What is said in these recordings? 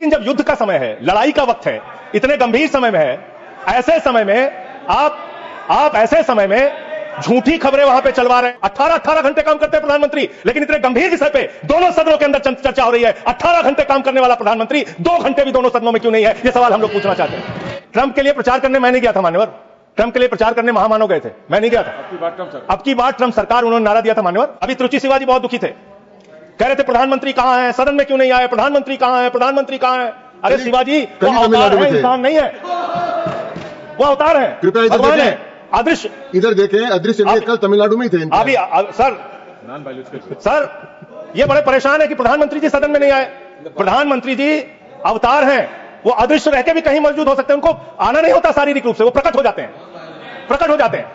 लेकिन जब युद्ध का समय है, लड़ाई का वक्त है, इतने गंभीर समय में है, ऐसे समय में आप ऐसे समय में झूठी खबरें वहां पे चलवा रहे हैं। 18 घंटे काम करते हैं प्रधानमंत्री, लेकिन इतने गंभीर विषय पे दोनों सदनों के अंदर चर्चा हो रही है। 18 घंटे काम करने वाला प्रधानमंत्री 2 घंटे भी दोनों सदनों में क्यों नहीं है, यह सवाल हम लोग पूछना चाहते हैं। ट्रंप के लिए प्रचार करने मैं नहीं गया था मान्यवर, ट्रंप के लिए प्रचार करने महामानव गए थे, मैं नहीं गया था। अब की बार ट्रंप सरकार उन्होंने नारा दिया था मान्यवर। अभी त्रुचि शिवाजी बहुत दुखी थे, कह रहे थे प्रधानमंत्री कहां है, सदन में क्यों नहीं आए, प्रधानमंत्री कहां है, प्रधानमंत्री कहां है। अरे शिवाजी वो अवतार है, इंसान नहीं है, वो अवतार है, भगवान है, अदृश्य। इधर देखें, अदृश्य नहीं, कल तमिलनाडु में ही थे। अभी सर ये बड़े परेशान है कि प्रधानमंत्री जी सदन में नहीं आए। प्रधानमंत्री जी अवतार हैं, वो अदृश्य रह के भी कहीं मौजूद हो सकते हैं, उनको आना नहीं होता शारीरिक रूप से, वो प्रकट हो जाते हैं,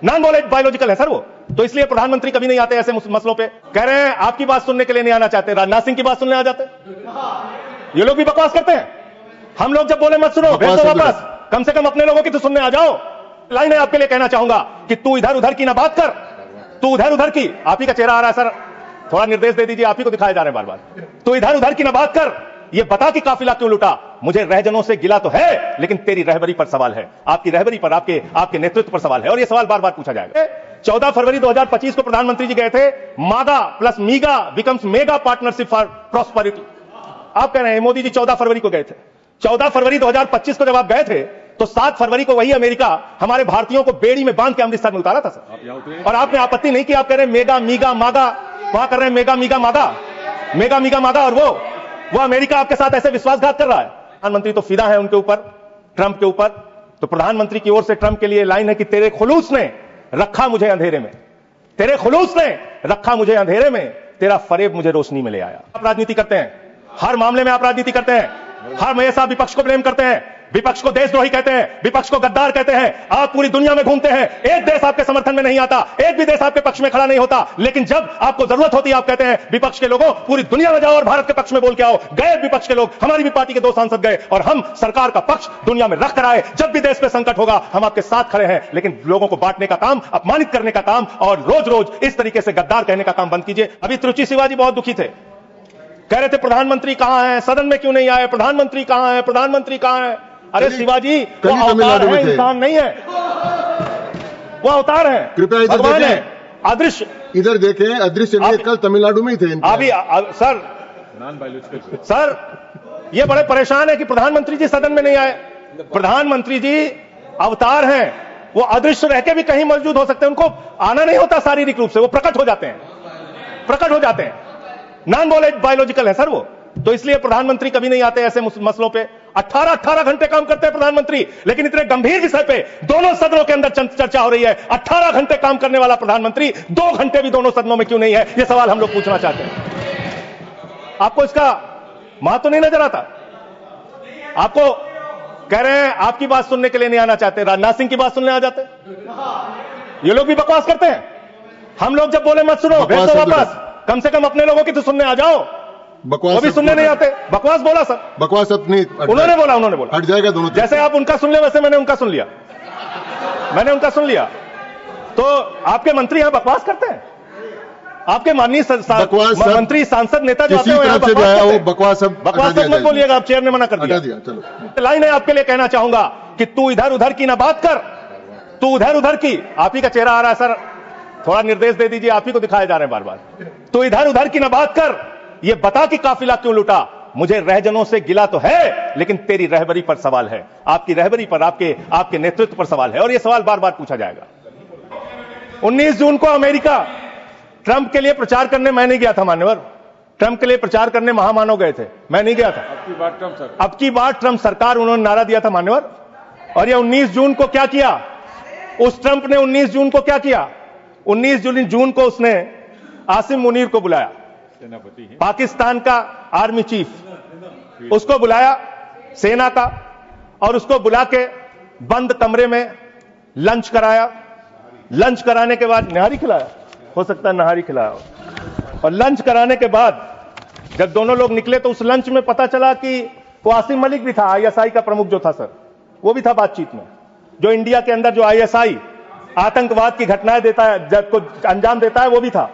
नॉन बायोलॉजिकल है सर वो। तो इसलिए प्रधानमंत्री कभी नहीं आते ऐसे मसलों पे। कह रहे हैं आपकी बात सुनने के लिए नहीं आना चाहते, राजनाथ सिंह की बात सुनने आ जाते। ये लोग भी बकवास करते हैं। हम लोग जब बोले मत सुनो, भेज दो वापस, कम से कम अपने लोगों की तो सुनने आ जाओ। लाइन है आपके लिए कहना चाहूंगा कि तू इधर उधर की ना बात कर, तू उधर उधर की, आप ही का चेहरा आ रहा है सर, थोड़ा निर्देश दे दीजिए, आप ही को दिखाए जा रहे हैं बार बार। तू इधर उधर की ना बात कर, ये बता कि काफिला क्यों लुटा। मुझे रहजनों से गिला तो है, लेकिन तेरी रहबरी पर सवाल है, आपकी रहबरी पर, आपके नेतृत्व पर सवाल है, और ये सवाल बार बार पूछा जाएगा। 14 फरवरी 2025 को प्रधानमंत्री जी गए थे, मागा plus मीगा becomes mega partnership for prosperity. आप कह रहे हैं मोदी जी 14 फरवरी को गए थे। 14 फरवरी 2025 को जब आप गए थे, तो 7 फरवरी को वही अमेरिका हमारे भारतीयों को बेड़ी में बांध के अमृतसर में उतारा था सर। और आपने आपत्ति नहीं की, आप कह रहे हैं मेगा मीगा मागा, वहां कर रहे हैं मेगा मीगा मागा, और वो अमेरिका आपके साथ ऐसे विश्वासघात कर रहा है। प्रधानमंत्री तो फिदा है उनके ऊपर, ट्रंप के ऊपर। तो प्रधानमंत्री की ओर से ट्रंप के लिए लाइन है कि तेरे खुलूस ने रखा मुझे अंधेरे में, तेरे खुलूस ने रखा मुझे अंधेरे में, तेरा फरेब मुझे रोशनी में ले आया। आप राजनीति करते हैं, हर मामले में आप राजनीति करते हैं, हर हमेशा विपक्ष को ब्लेम करते हैं, विपक्ष को देशद्रोही कहते हैं, विपक्ष को गद्दार कहते हैं। आप पूरी दुनिया में घूमते हैं, एक देश आपके समर्थन में नहीं आता, एक भी देश आपके पक्ष में खड़ा नहीं होता, लेकिन जब आपको जरूरत होती है आप कहते हैं विपक्ष के लोगों पूरी दुनिया में जाओ और भारत के पक्ष में बोल के आओ। गए विपक्ष के लोग, हमारी भी पार्टी के 2 सांसद गए, और हम सरकार का पक्ष दुनिया में रख कर आए। जब भी देश पे संकट होगा हम आपके साथ खड़े हैं, लेकिन लोगों को बांटने का काम, अपमानित करने का काम, और रोज रोज इस तरीके से गद्दार कहने का काम बंद कीजिए। अभी त्रुचि शिवाजी बहुत दुखी थे, कह रहे थे प्रधानमंत्री कहां है, सदन में क्यों नहीं आए, प्रधानमंत्री कहां है, प्रधानमंत्री कहां है। अरे शिवाजी वो अवतार है, इंसान नहीं है, वो अवतार है, भगवान है, अदृश्य। इधर देखें, अदृश्य नहीं, कल तमिलनाडु में ही थे। अभी सर ये बड़े परेशान है कि प्रधानमंत्री जी सदन में नहीं आए। प्रधानमंत्री जी अवतार हैं, वो अदृश्य रह के भी कहीं मौजूद हो सकते हैं, उनको आना नहीं होता शारीरिक रूप से, वो प्रकट हो जाते हैं, नॉन बायोलॉजिकल है सर वो। तो इसलिए प्रधानमंत्री कभी नहीं आते ऐसे मसलों पे। 18 घंटे काम करते हैं प्रधानमंत्री, लेकिन इतने गंभीर विषय पे दोनों सदनों के अंदर चर्चा हो रही है। 18 घंटे काम करने वाला प्रधानमंत्री 2 घंटे भी दोनों सदनों में क्यों नहीं है, यह सवाल हम लोग पूछना चाहते हैं। आपको इसका महत्व नहीं नजर आता? आपको कह रहे हैं आपकी बात सुनने के लिए नहीं आना चाहते, राजनाथ सिंह की बात सुनने आ जाते। ये लोग भी बकवास करते हैं। हम लोग जब बोले मत सुनो, भेज दो वापस, कम से कम अपने लोगों की तो सुनने आ जाओ। वो भी सुनने नहीं आते, बकवास बोला सर, बकवास नहीं, उन्होंने बोला हट जाएगा दोनों। जैसे आप उनका सुन ले वैसे मैंने उनका सुन लिया। तो आपके मंत्री यहां बकवास करते हैं, आपके माननीय मंत्री सांसद नेता जो आते हैं बकवास मत बोलिएगा, आप चेयर ने मना कर दिया। चलो लाइन है आपके लिए कहना चाहूंगा कि तू इधर उधर की ना बात कर, तू उधर उधर की, आप ही का चेहरा आ रहा है सर, थोड़ा निर्देश दे दीजिए, आप ही को दिखाए जा रहे हैं बार बार। तू इधर उधर की ना बात कर, ये बता कि काफिला क्यों लुटा। मुझे रहजनों से गिला तो है, लेकिन तेरी रहबरी पर सवाल है, आपकी रहबरी पर, आपके नेतृत्व पर सवाल है, और यह सवाल बार बार पूछा जाएगा। 19 जून को अमेरिका ट्रंप के लिए प्रचार करने मैं नहीं गया था मान्यवर, ट्रंप के लिए प्रचार करने महामानव गए थे, मैं नहीं गया था। अब की बार ट्रंप सरकार उन्होंने नारा दिया था मान्यवर। और ये 19 जून को क्या किया, उस ट्रंप ने 19 जून को क्या किया, 19 जून को उसने आसिम मुनीर को बुलाया, पाकिस्तान का आर्मी चीफ, उसको बुलाया सेना का, और उसको बुला के बंद कमरे में लंच कराया। लंच कराने के बाद नहारी खिलाया, हो सकता है नहारी खिलाया, और लंच कराने के बाद जब दोनों लोग निकले तो उस लंच में पता चला कि वो आसिम मलिक भी था, आईएसआई का प्रमुख जो था सर, वो भी था बातचीत में। जो इंडिया के अंदर जो आईएसआई आतंकवाद की घटनाएं देता है, जब को अंजाम देता है, वो भी था।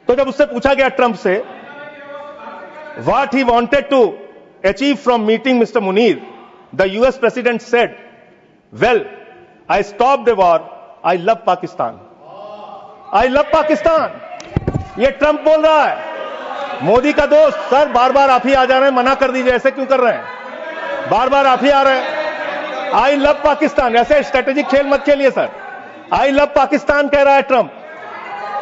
तो जब उससे पूछा गया ट्रंप से what he wanted to achieved from meeting Mr. Munir, the US President said, well, I stopped the war. I love Pakistan. I love Pakistan. ये ट्रंप बोल रहा है। मोदी का दोस्त, सर बार बार आप ही आ जा रहे हैं, मना कर दीजिए, ऐसे क्यों कर रहे हैं? बार बार आप ही आ रहे हैं। आई लव पाकिस्तान, ऐसे स्ट्रेटेजिक खेल मत खेलिए सर। आई लव पाकिस्तान कह रहा है ट्रंप।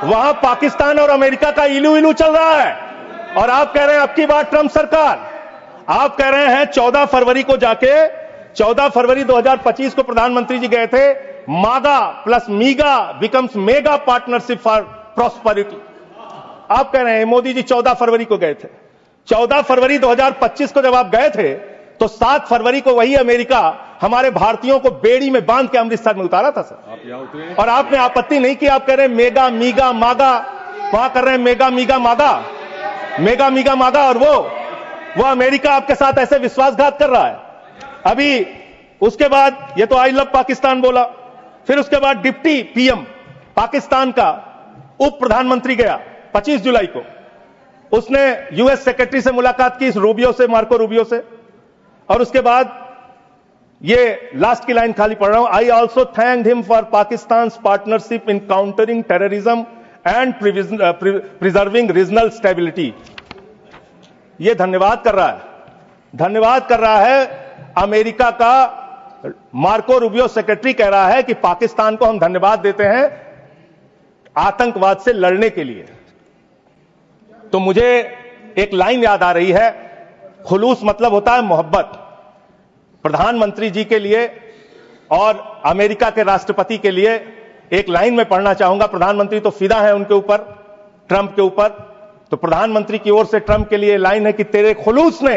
वहां पाकिस्तान और अमेरिका का इलू इलू चल रहा है और आप कह रहे हैं अब की बार ट्रंप सरकार। आप कह रहे हैं 14 फरवरी को जाके, 14 फरवरी 2025 को प्रधानमंत्री जी गए थे, मागा plus मीगा becomes mega partnership for prosperity. आप कह रहे हैं मोदी जी 14 फरवरी को गए थे। 14 फरवरी 2025 को जब आप गए थे तो 7 फरवरी को वही अमेरिका हमारे भारतीयों को बेड़ी में बांध के अमृतसर में उतारा था सर। और आपने आपत्ति नहीं की। आप कह रहे हैं मेगा मीगा मागा, वहां कर रहे हैं मेगा मीगा मागा, मेगा मीगा मागा, और वो अमेरिका आपके साथ ऐसे विश्वासघात कर रहा है। अभी उसके बाद ये तो आई लव पाकिस्तान बोला, फिर उसके बाद डिप्टी पीएम पाकिस्तान का उप प्रधानमंत्री गया 25 जुलाई को, उसने यूएस सेक्रेटरी से मुलाकात की, रूबियो से, मार्को रूबियो से। और उसके बाद ये लास्ट की लाइन खाली पढ़ रहा हूं, I also thanked him for Pakistan partnership in countering terrorism and preserving regional stability. ये धन्यवाद कर रहा है, धन्यवाद कर रहा है अमेरिका का। मार्को रूबियो सेक्रेटरी कह रहा है कि पाकिस्तान को हम धन्यवाद देते हैं आतंकवाद से लड़ने के लिए। तो मुझे एक लाइन याद आ रही है, खुलूस मतलब होता है मोहब्बत। प्रधानमंत्री जी के लिए और अमेरिका के राष्ट्रपति के लिए एक लाइन में पढ़ना चाहूंगा। प्रधानमंत्री तो फिदा है उनके ऊपर, ट्रंप के ऊपर। तो प्रधानमंत्री की ओर से ट्रंप के लिए लाइन है कि तेरे खुलूस ने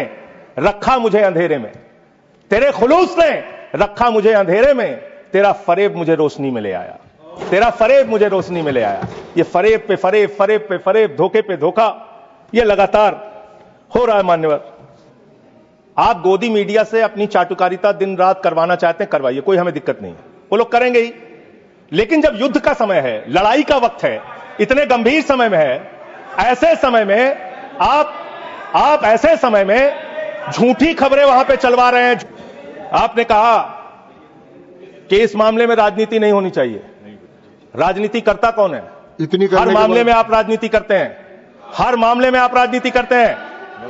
रखा मुझे अंधेरे में, तेरे खुलूस ने रखा मुझे अंधेरे में, तेरा फरेब मुझे रोशनी में ले आया, तेरा फरेब मुझे रोशनी में ले आया। ये फरेब पे फरेब, फरेब पे फरेब, धोखे पे धोखा, ये लगातार हो रहा है। मान्यवर, आप गोदी मीडिया से अपनी चाटुकारिता दिन रात करवाना चाहते हैं, करवाइए, कोई हमें दिक्कत नहीं है, वो लोग करेंगे ही। लेकिन जब युद्ध का समय है, लड़ाई का वक्त है, इतने गंभीर समय में है, ऐसे समय में आप ऐसे समय में झूठी खबरें वहां पे चलवा रहे हैं। आपने कहा कि इस मामले में राजनीति नहीं होनी चाहिए। राजनीति करता कौन है? हर मामले में आप राजनीति करते हैं, हर मामले में आप राजनीति करते हैं,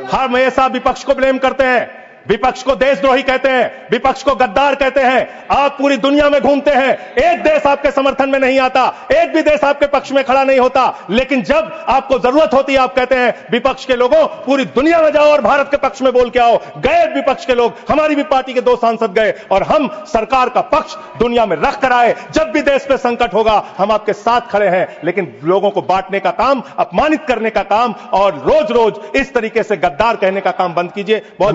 हर हमेशा विपक्ष को ब्लेम करते हैं, विपक्ष को देशद्रोही कहते हैं, विपक्ष को गद्दार कहते हैं। आप पूरी दुनिया में घूमते हैं, एक देश आपके समर्थन में नहीं आता, एक भी देश आपके पक्ष में खड़ा नहीं होता। लेकिन जब आपको जरूरत होती है आप कहते हैं विपक्ष के लोगों पूरी दुनिया में जाओ और भारत के पक्ष में बोल के आओ। गए विपक्ष के लोग, हमारी भी पार्टी के 2 सांसद गए और हम सरकार का पक्ष दुनिया में रख कर आए। जब भी देश पे संकट होगा हम आपके साथ खड़े हैं। लेकिन लोगों को बांटने का काम, अपमानित करने का काम और रोज रोज इस तरीके से गद्दार कहने का काम बंद कीजिए। बहुत